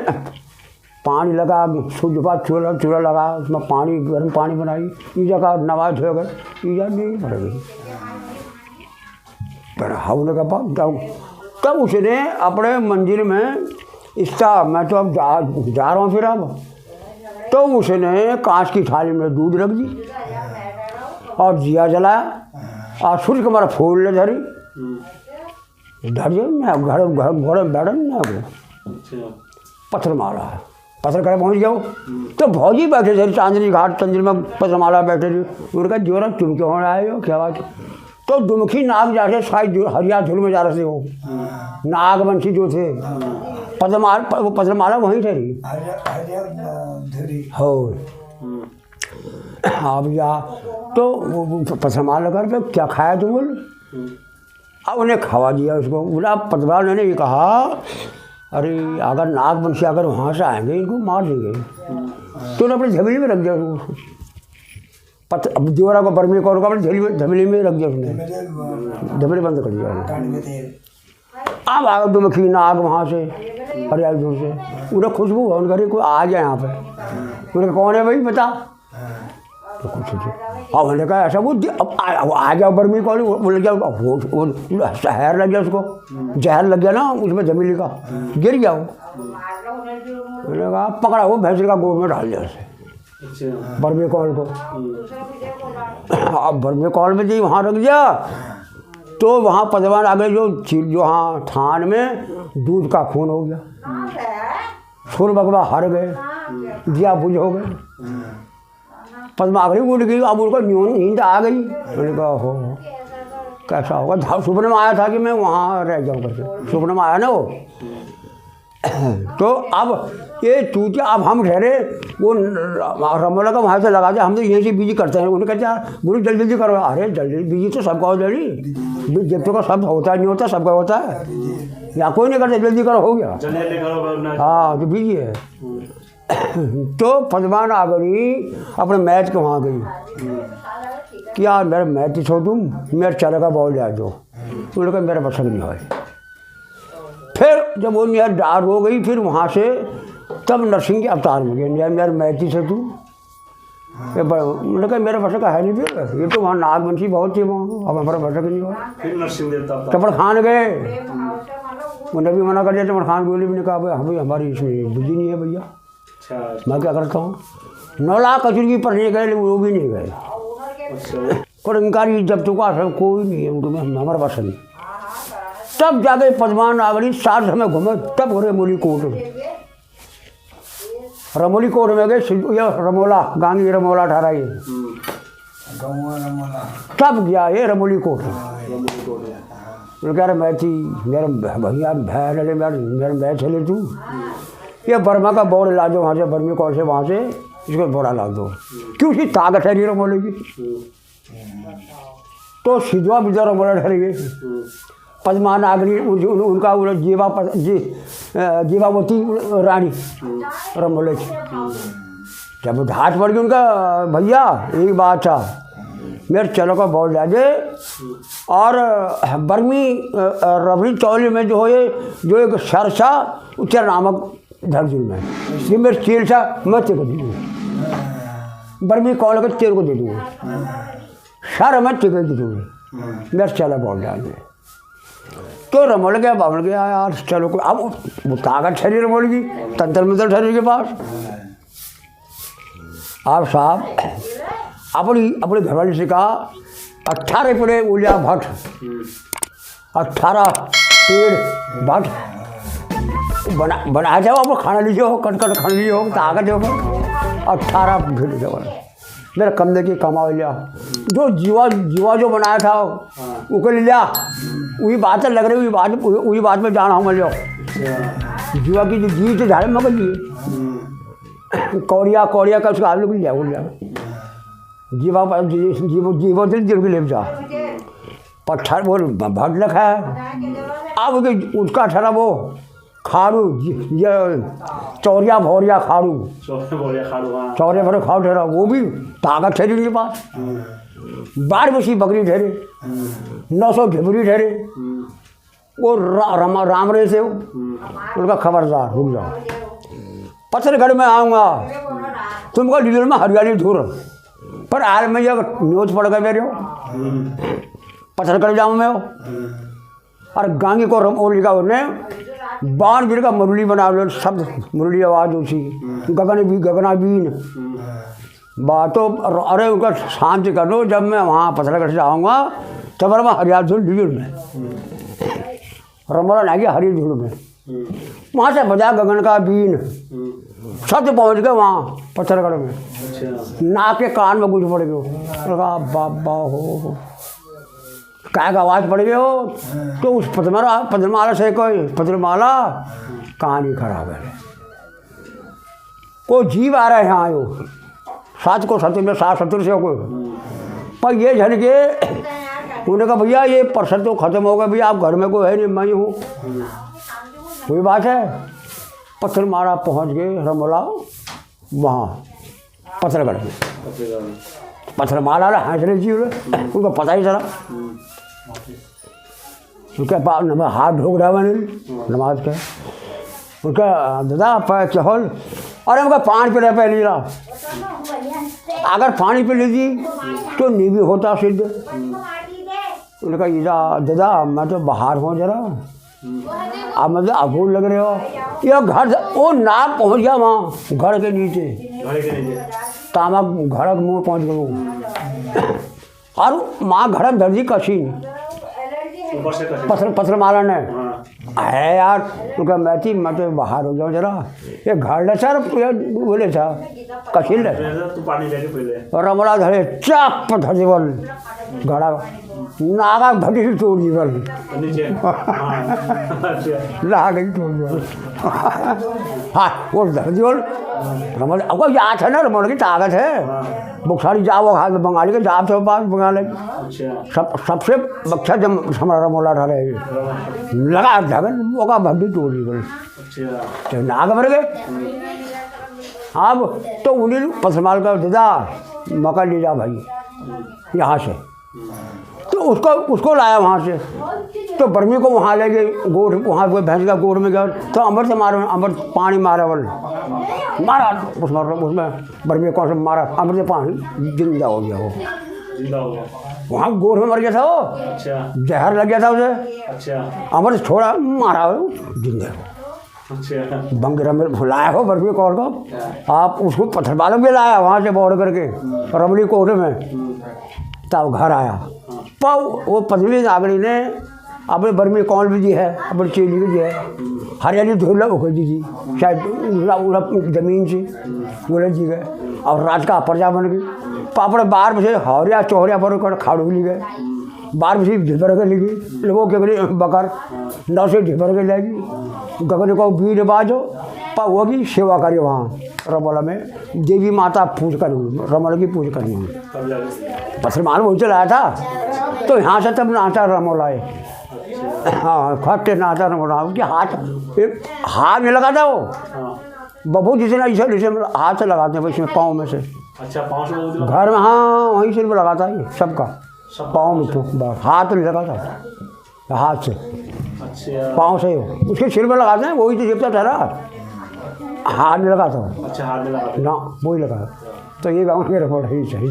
पानी लगा, सूझपा चूल्हा लगा, उसमें पानी गर्म पानी बनाई, ईजा का नमाज हो गए, ईजा नहीं पड़ गई। पर हमने कहा तब उसने अपने मंदिर में इसका मैं तो अब जा रहा हूँ फिर अब। तो उसने कांच की थाली में दूध रख दी और दिया जलाया और सूर्य कुमार फूल ले धरी धर घर बैठन पत्थर मारा पत्थर कर पहुँच जाओ। तो भौजी बैठे थे चांदनी घाट तंजरी में पत्थर माला बैठे थे। उनका जोरा तुम क्यों आए हो, क्या बात? तो दुमुखी नाग जा रहे शायद हरिया झूल में जा रहे थे वो नागवंशी जो थे। पत्थर माला वहीं ठहरी हो। अब या तो पत्थर माला कर क्या खाया तुम बोल? अब उन्हें खवा दिया उसको। बोला पतवार ने ये कहा अरे अगर नागवंशी अगर वहाँ से आएंगे इनको मार देंगे। तो उन्होंने अपनी झमेली में रख दिया उसको। अब जोरा को बर्मी को अपनी झमेली में रख दिया उसने, झमेली बंद कर दिया। अब आ गए दुमुखी नाग वहाँ से हरियाली दूर से। उन्हें खुशबू है उनका कोई आ गया यहाँ पे। उन्हें कौन है भाई बता? तो कुछ अब मैंने कहा ऐसा वो अब आ गया बर्मी कॉलेज, बोले क्या वो जहर लग गया उसको, जहर लग गया ना उसमें जमीली का, गिर गया वो। मैंने कहा पकड़ा वो भैंस का गोद में डाल दिया उसे बर्मी कॉल को। अब बर्मी कॉल में जी वहाँ रख दिया तो वहाँ पदवान आ गए जो वहाँ थान में दूध का खून हो गया, सुर बगवा हार गए, दिया बुझ हो गए, पद्मावती उठ गई। अब उनको नींद आ गई। मैंने कहा हो कैसा होगा, सुपने में आया था कि मैं वहाँ रह जाऊँ करके, सुपने में आया ना वो। तो अब ये टूटा, अब हम ठहरे वो रमोला का वहाँ से लगा दिया, हम तो यहीं से बिजी करते हैं। उन्होंने कहा यार गुरु जल्दी जल्दी करो। अरे जल्दी बिजी तो सबका हो, जल्दी जब तक सब होता नहीं होता, सबका होता है, या कोई नहीं करता, जल्दी करो हो गया। हाँ तो बिजी है। तो पद्मान आ गई अपने मैच के वहाँ गई कि यार मेरा मैच छोड़ दूँ, मेरे चले का बॉल ले दो। उन्होंने कहा मेरा पसंद नहीं है। फिर जब वो यार डार हो गई, फिर वहाँ से तब नरसिंह के अवतार में गए, मेरे मैची से तू। मैंने कहा मेरा भसक है नहीं, फिर ये तो वहाँ नागवंशी बहुत थी वहाँ, अब हमारा भसक नहीं हुआ। फिर नरसिंह देवता चपड़ खान गए, उन्हें भी मना कर दिया। चपड़ खान बोले भी ने कहा भाई हमारी इसमें बुद्धि नहीं है भैया, मैं क्या करता हूँ। 9 लाख कचुर्गी पढ़ने गए लेकिन वो भी नहीं गए। और इनका जब तक का कोई नहीं है उनमें, हमारा पास नहीं। तब जाके पद्मान आगरी 7 समय घूमे, तब रमोली कोट में, रमोली कोट में गए। रमोला गांगी रमोला ठहरा ये, तब गया ये रमोली कोट में। कह रहे मैं थी मेरे भैया भैया मेरे मैं चले तू ये बर्मा का बोर्ड ला दो वहाँ से, बर्मी कौन से वहाँ से इसको बोरा ला दो, क्यों उसकी ताकत है नहीं रमोले की। तो सिद्धवा बिजवा रमोला ठहर गए। पद्मान आगरी उनका जीवावती रानी रमोले की। जब हाथ पड़ गई उनका भैया एक बात था, मेरे चलो का बोल ला दे। और बर्मी रबड़ी चौली में जो है जो एक सरसा उच्चर नामक धरजुल में, ये मेरे चेल सा मैं तेरे को दे दूँगा, बर्मी कॉल कर तेरे को दे दूँगा, सर मैं तेरे को दे दूँगा, मेरे चलो बोल डाल दे। तो रमोल गया, बावन गया यार चलो को। अब वो ताकत ठहरी रमोल की, तंत्र मंत्र ठहरी के पास। आप साहब अपनी घरवाली से कहा 18 पेड़ उलिया भट्ट, 18 पेड़ भट्ट बना जाओ, आप खाना लीजिए हो, कट कट खाना लीजिए हो, ताकत हो। 18 भेड़ जवान मेरा कमरे की कमा लिया, जो जीवा जो बनाया था उसको ले लिया। वही बात लग रही, वही बात में जाना हूँ मैं लियो। जीवा की जो जी से झाड़े मगर लिए कौड़िया का उसका आलू लिया, वो लिया जीवा दिल जीव के ले जा पत्थर वो भट रखा है। अब उसका ठहरा वो खाड़ू, ये चौरिया भौरिया खाड़ू, चौरिया भरे खाड़ू ठहरा, वो भी ताकत ठहरी उनके पास। 12 बकरी ठहरे, 900 ढिबरी ठहरे। वो राम रे से उनका खबरदार रुक जाओ, पत्थरगढ़ में आऊँगा तुमको डीजल में हरियाली धूर, पर आज में जब न्यूज पड़ गए मेरे हो पत्थरगढ़ जाऊँ मैं हो। और गांगी को रमोली का उन्हें 52 का मुरली बना लो, शब्द मुरली आवाज़ उसी गगना बीन बातों। अरे उनका शांति कर लो, जब मैं वहाँ पत्थरगढ़ से आऊँगा तब मैं हरियाल धूल डीजल में रमोला ना गया हरी धूल में, वहाँ से बजा गगन का बीन, शब्द पहुँच गए वहाँ पत्थरगढ़ में। नाक के कान में कुछ पड़ गए, बाबा हो काय का आवाज़ पड़ गए हो। तो उस पद्माला से कोई पद्माला कहानी खराब है, कोई जीव आ रहा है यहाँ आयो 7 को 70 में 770 से कोई, पर ये झन के उन्होंने कहा भैया ये परसत तो ख़त्म हो गया भैया, आप घर में कोई है नहीं, मैं ही हूँ। वही बात है, पत्थर मारा पहुँच गए रमोला वहाँ पत्थरगढ़ में। पत्थर मारा हंस रही जी, उनको पता ही चला। उसके हाथ ढोक रहा मैंने नमाज का, उसका दादा चहल अरे मैं पानी पे रह पहली रहा, अगर पानी पे लीजिए तो नहीं भी होता सिद्ध। उन्होंने कहा इधर दादा मैं तो बाहर हूँ जरा, आप मतलब अभूल लग रहे हो। ये घर वो नाक पहुँच गया वहाँ घर के नीचे, तामा घर मुँह पहुँच गया। और माँ घर दर्जी कसी पत्थर मारा ने है यार, तो क्या मैं थी मैं तो बाहर हो जाऊँ जरा, ये घर ले सर बोले था कसील रमला धरे चाप धरे बोल घड़ा नागा घटी से तोड़ दी बोल ला गई तोड़ दी। हाँ वो धर दी बोल रमल अब याद है ना, रमल की ताकत है, बुखारी जाओ हाथ बंगाली के जाप से पास बंगाली सबसे बच्चा जब हमारा रमोला था रहे लगा झगड़ वो का भड्डी तोड़ दी बोल तो नाग मर गए। अब तो उन्हीं पसमाल का दादा मका ले जा भाई यहाँ से, तो उसको लाया वहाँ से, तो बर्मी को वहाँ ले गए गोड़, वहाँ कोई भैंस का गोड़ में गया तो अमर से मारो, अमर पानी मारा बोल मारा उसमें बर्मी कौन से मारा, अमर से पानी जिंदा हो गया वो, वहाँ गोड़ में मर गया था वो, जहर लग गया था उसे, अमर से छोड़ा मारा हो जिंदा बंगरा में लाया हो बर्मी कौर को, आप उसको पत्थर बालों में लाया वहाँ से बोड़ करके रमली कोटे में, तब घर आया पाओ वो पतली नागरी ने अपने बर्मी कौन भी दी है, अपनी चेली भी दी है, हरियाली धुला उखड़ दी थी शायद जमीन से बोले जी गए, और रात का प्रजा बन गई पापड़ बाहर में से हौरिया चौहरिया पर खाड़ू ली गए, बाहर में से ढिबर के लगी लोगों के गली बकर नौ से ढिबर के लेगी गगन को बीर बाजो पा वो भी सेवा करी वहाँ रमोला में, देवी माता पूज कर रमोला की पूज करनी पत्थर माल वही लाया था, तो यहाँ से तब नाचा रमोला है। हाँ खट्टे नाचा रमोला, उसके हाथ में लगा था वो बबू जिसे ना इसे हाथ से लगाते हैं इसमें पाँव में से, अच्छा पाँव से घर में हाँ वहीं से लगाता है सबका पाँव में, तो हाथ नहीं लगा था हाथ से, अच्छा पाँव से उसके सिर में लगाते हैं वही तो जिपता ठहरा, हाथ में लगा था। अच्छा हाथ में लगा ना वही लगा, तो ये गाँव के रमोला ही सही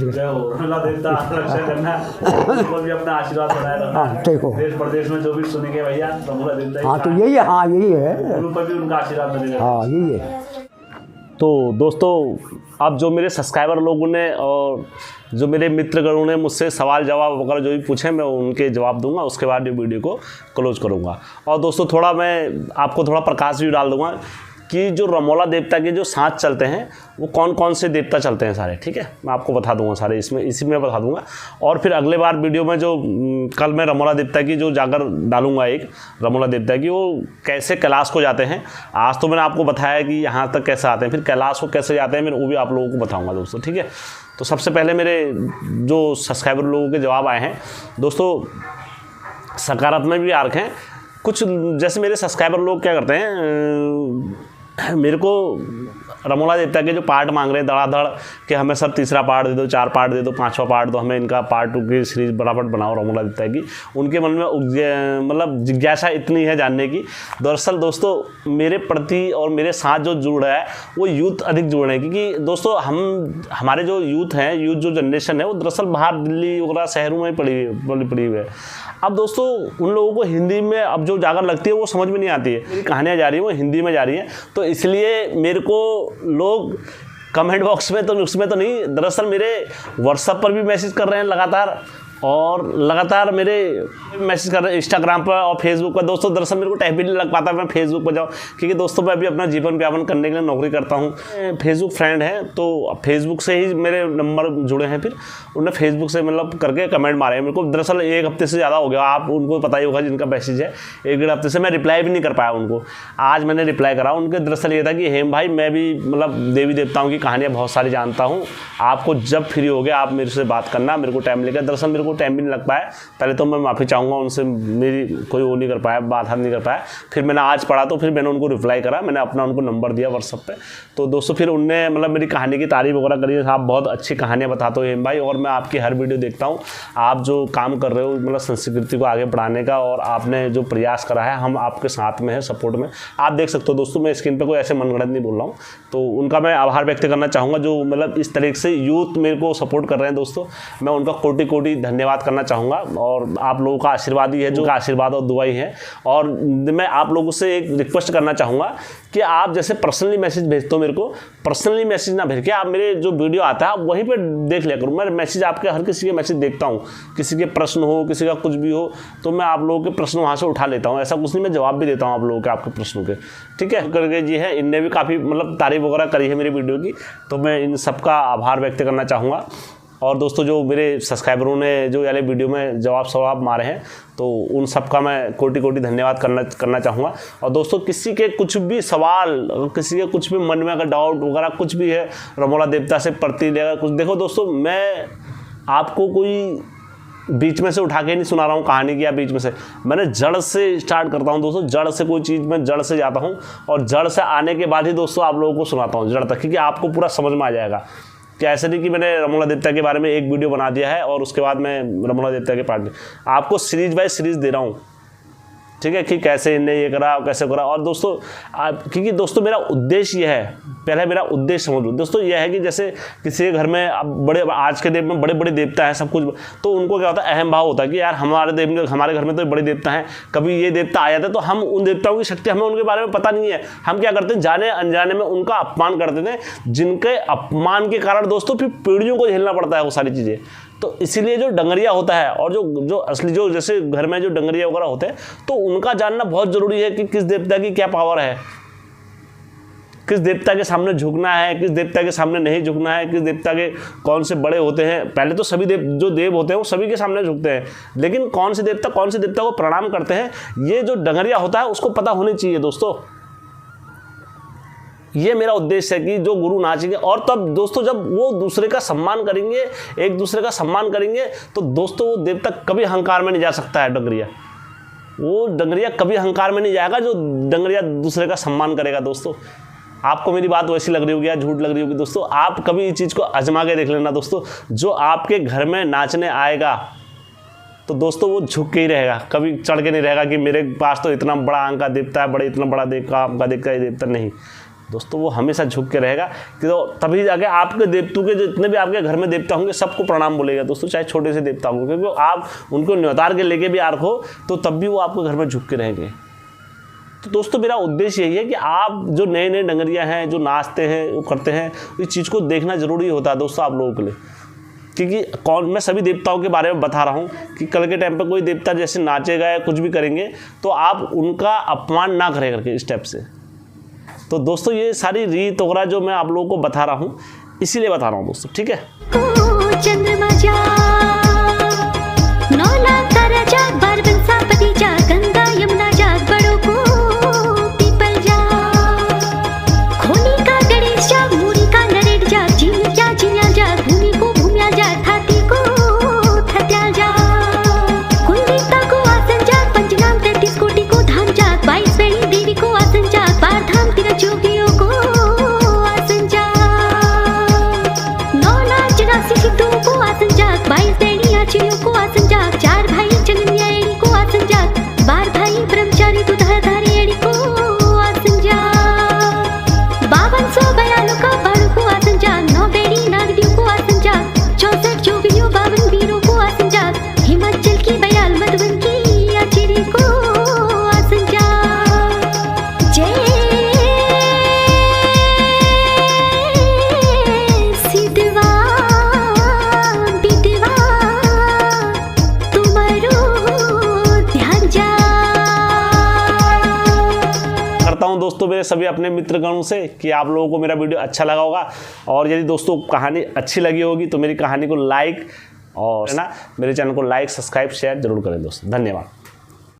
अपना आशीर्वाद बनाए रखना। हाँ देखो देश प्रदेश में जो भी सुनेंगे भैया रमोला देवता, हाँ तो यही है, हाँ यही है, ऊपर भी उनका आशीर्वाद मिलेगा। हाँ यही है। तो दोस्तों अब जो मेरे सब्सक्राइबर लोगों ने और जो मेरे मित्रगणों ने मुझसे सवाल जवाब वगैरह जो भी पूछे मैं उनके जवाब दूंगा, उसके बाद ये वीडियो को क्लोज करूंगा। और दोस्तों थोड़ा मैं आपको थोड़ा प्रकाश भी डाल दूंगा कि जो रमोला देवता के जो साथ चलते हैं वो कौन कौन से देवता चलते हैं सारे, ठीक है मैं आपको बता दूंगा सारे, इसमें इसी में बता दूंगा। और फिर अगले बार वीडियो में जो कल मैं रमोला देवता की जो जाकर डालूंगा एक रमोला देवता की वो कैसे कैलाश को जाते हैं, आज तो मैंने आपको बताया कि यहाँ तक कैसे आते हैं, फिर कैलाश को कैसे जाते हैं मैं वो भी आप लोगों को बताऊँगा दोस्तों, ठीक है। तो सबसे पहले मेरे जो सब्सक्राइबर लोगों के जवाब आए हैं दोस्तों, सकारात्मक भी आ रखे हैं कुछ, जैसे मेरे सब्सक्राइबर लोग क्या करते हैं मेरे को रमोला देवता के जो पार्ट मांग रहे हैं धड़ाधड़ कि हमें सर तीसरा पार्ट दे दो, 4 पार्ट दे दो, 5वां पार्ट दो, हमें इनका पार्ट 2 की सीरीज बराबर बनाओ रमोला देवता की, उनके मन में मतलब जिज्ञासा इतनी है जानने की। दरअसल दोस्तों मेरे प्रति और मेरे साथ जो जुड़ रहा है वो यूथ अधिक जुड़ रहे हैं, क्योंकि दोस्तों हमारे जो यूथ हैं, यूथ जो जनरेशन है वो दरअसल बाहर दिल्ली वगैरह शहरों में पड़ी हुई है। अब दोस्तों उन लोगों को हिंदी में अब जो जागर लगती है वो समझ में नहीं आती है, मेरी कहानियाँ जा रही हैं वो हिंदी में जा रही हैं, तो इसलिए मेरे को लोग कमेंट बॉक्स में तो उसमें तो नहीं, दरअसल मेरे व्हाट्सएप पर भी मैसेज कर रहे हैं लगातार, और लगातार मेरे मैसेज कर रहे हैं इंस्टाग्राम पर और फेसबुक पर। दोस्तों दरअसल मेरे को टाइम भी नहीं लग पाता मैं फेसबुक पर जाऊँ, क्योंकि दोस्तों मैं अभी अपना जीवन व्यापन करने के लिए नौकरी करता हूँ। फेसबुक फ्रेंड है तो फेसबुक से ही मेरे नंबर जुड़े हैं, फिर उन्होंने फेसबुक से मतलब करके कमेंट मारे हैं मेरे को। दरअसल 1 हफ्ते से ज़्यादा हो गया, आप उनको पता ही होगा जिनका मैसेज है, 1-1.5 हफ्ते से मैं रिप्लाई भी नहीं कर पाया उनको। आज मैंने रिप्लाई करा उनके, दरअसल ये था कि हेम भाई मैं भी मतलब देवी देवताओं की कहानियाँ बहुत सारी जानता हूँ, आपको जब फ्री हो गया आप मेरे से बात करना, मेरे को टाइम लेकर। दरअसल मेरे को को टाइम भी नहीं लग पाया। पहले तो मैं माफ़ी चाहूँगा उनसे, मेरी कोई वो नहीं कर पाया, बात हल नहीं कर पाया। फिर मैंने आज पढ़ा तो फिर मैंने उनको रिप्लाई करा, मैंने अपना उनको नंबर दिया व्हाट्सअप पे। तो दोस्तों फिर उनने मतलब मेरी कहानी की तारीफ वगैरह करी, आप बहुत अच्छी कहानियाँ बताते हो हेम भाई, और मैं आपकी हर वीडियो देखता हूँ। आप जो काम कर रहे हो मतलब संस्कृति को आगे बढ़ाने का, और आपने जो प्रयास करा है, हम आपके साथ में है, सपोर्ट में। आप देख सकते हो दोस्तों, मैं स्क्रीन पर कोई ऐसे मनगढ़ंत नहीं बोल रहा हूँ। तो उनका मैं आभार व्यक्त करना चाहूँगा जो मतलब इस तरीके से यूथ मेरे को सपोर्ट कर रहे हैं दोस्तों। मैं उनका कोटि कोटि धन्यवाद करना चाहूँगा, और आप लोगों का आशीर्वाद ही है जो आशीर्वाद और दुआ ही है। और मैं आप लोगों से एक रिक्वेस्ट करना चाहूँगा कि आप जैसे पर्सनली मैसेज भेजते हो मेरे को, पर्सनली मैसेज ना भेज के आप मेरे जो वीडियो आता है आप वहीं पे देख लिया करो। मैं मैसेज आपके हर किसी के मैसेज देखता हूँ, किसी के प्रश्न हो, किसी का कुछ भी हो, तो मैं आप लोगों के प्रश्न वहाँ से उठा लेता हूँ। ऐसा कुछ नहीं, मैं जवाब भी देता हूँ आप लोगों के आपके प्रश्नों के, ठीक है। करके जी है, इनने भी काफ़ी मतलब तारीफ वगैरह करी है मेरी वीडियो की, तो मैं इन सबका आभार व्यक्त करना चाहूँगा। और दोस्तों जो मेरे सब्सक्राइबरों ने जो वाले वीडियो में जवाब मारे हैं, तो उन सब का मैं कोटि कोटि धन्यवाद करना चाहूँगा। और दोस्तों किसी के कुछ भी सवाल, किसी के कुछ भी मन में अगर डाउट वगैरह कुछ भी है रमोला देवता से प्रति लेकर कुछ, देखो दोस्तों मैं आपको कोई बीच में से उठा के नहीं सुना रहा हूँ कहानी की, या बीच में से, मैंने जड़ से स्टार्ट करता हूँ दोस्तों। जड़ से कोई चीज़ मैं जड़ से जाता हूँ, और जड़ से आने के बाद ही दोस्तों आप लोगों को सुनाता हूँ जड़ तक, क्योंकि आपको पूरा समझ में आ जाएगा कि ऐसे नहीं कि मैंने रमोला देवता के बारे में एक वीडियो बना दिया है और उसके बाद मैं रमोला देवता के पार्ट में आपको सीरीज बाय सीरीज दे रहा हूँ, ठीक है, कि कैसे इन्हें ये करा कैसे करा। और दोस्तों क्योंकि दोस्तों मेरा उद्देश्य ये है, पहले मेरा उद्देश्य समझ लो दोस्तों, ये है कि जैसे किसी के घर में अब बड़े आज के देव में बड़े बड़े देवता हैं सब कुछ, तो उनको क्या होता है, अहम भाव होता है कि यार हमारे घर में तो बड़े देवता हैं, कभी ये देवता आ जाता है तो हम उन देवताओं की शक्ति, हमें उनके बारे में पता नहीं है, हम क्या करते हैं जाने अनजाने में उनका अपमान करते थे, जिनके अपमान के कारण दोस्तों फिर पीढ़ियों को झेलना पड़ता है वो सारी चीज़ें। तो इसीलिए जो डंगरिया होता है और जो असली जो जैसे घर में जो डंगरिया वगैरह होते हैं, तो उनका जानना बहुत ज़रूरी है कि किस देवता की क्या पावर है, किस देवता के सामने झुकना है, किस देवता के सामने नहीं झुकना है, किस देवता के कौन से बड़े होते हैं। पहले तो सभी जो देव होते हैं वो सभी के सामने झुकते हैं, लेकिन कौन से देवता को प्रणाम करते हैं, ये जो डंगरिया होता है उसको पता होनी चाहिए दोस्तों। ये मेरा उद्देश्य है कि जो गुरु नाचेंगे, और तब दोस्तों जब वो दूसरे का सम्मान करेंगे, एक दूसरे का सम्मान करेंगे, तो दोस्तों वो देवता कभी अहंकार में नहीं जा सकता है। डंगरिया, वो डंगरिया कभी अहंकार में नहीं जाएगा जो डंगरिया दूसरे का सम्मान करेगा। दोस्तों आपको मेरी बात वैसी लग रही होगी या झूठ लग रही होगी दोस्तों, आप कभी इस चीज़ को आजमा के देख लेना दोस्तों। जो आपके घर में नाचने आएगा तो दोस्तों वो झुक के ही रहेगा, कभी चढ़ के नहीं रहेगा कि मेरे पास तो इतना बड़ा अंक का देवता है, इतना बड़ा अंक का देवता नहीं दोस्तों, वो हमेशा झुक के रहेगा। कि तो तभी जाके आपके देवतों के जितने भी आपके घर में देवता होंगे सबको प्रणाम बोलेगा दोस्तों, चाहे छोटे से देवता होंगे, क्योंकि आप उनको न्यौतार के लेके भी आ रखो तो तब भी वो आपके घर में झुक के रहेंगे। तो दोस्तों मेरा उद्देश्य यही है कि आप जो नए नए डंगरिया हैं, जो नाचते हैं, वो करते हैं, इस चीज़ को देखना जरूरी होता है दोस्तों आप लोगों के लिए। क्योंकि मैं सभी देवताओं के बारे में बता रहा हूँ कि कल के टाइम पे कोई देवता जैसे नाचेगा या कुछ भी करेंगे तो आप उनका अपमान ना करें करके इस टाइप से। तो दोस्तों ये सारी रीत वगैरह जो मैं आप लोगों को बता रहा हूँ इसीलिए बता रहा हूँ दोस्तों, ठीक है। दोस्तों मेरे सभी अपने मित्रगणों से कि आप लोगों को मेरा वीडियो अच्छा लगा होगा, और यदि दोस्तों कहानी अच्छी लगी होगी तो मेरी कहानी को लाइक और ना मेरे चैनल को लाइक सब्सक्राइब शेयर जरूर करें दोस्तों। धन्यवाद।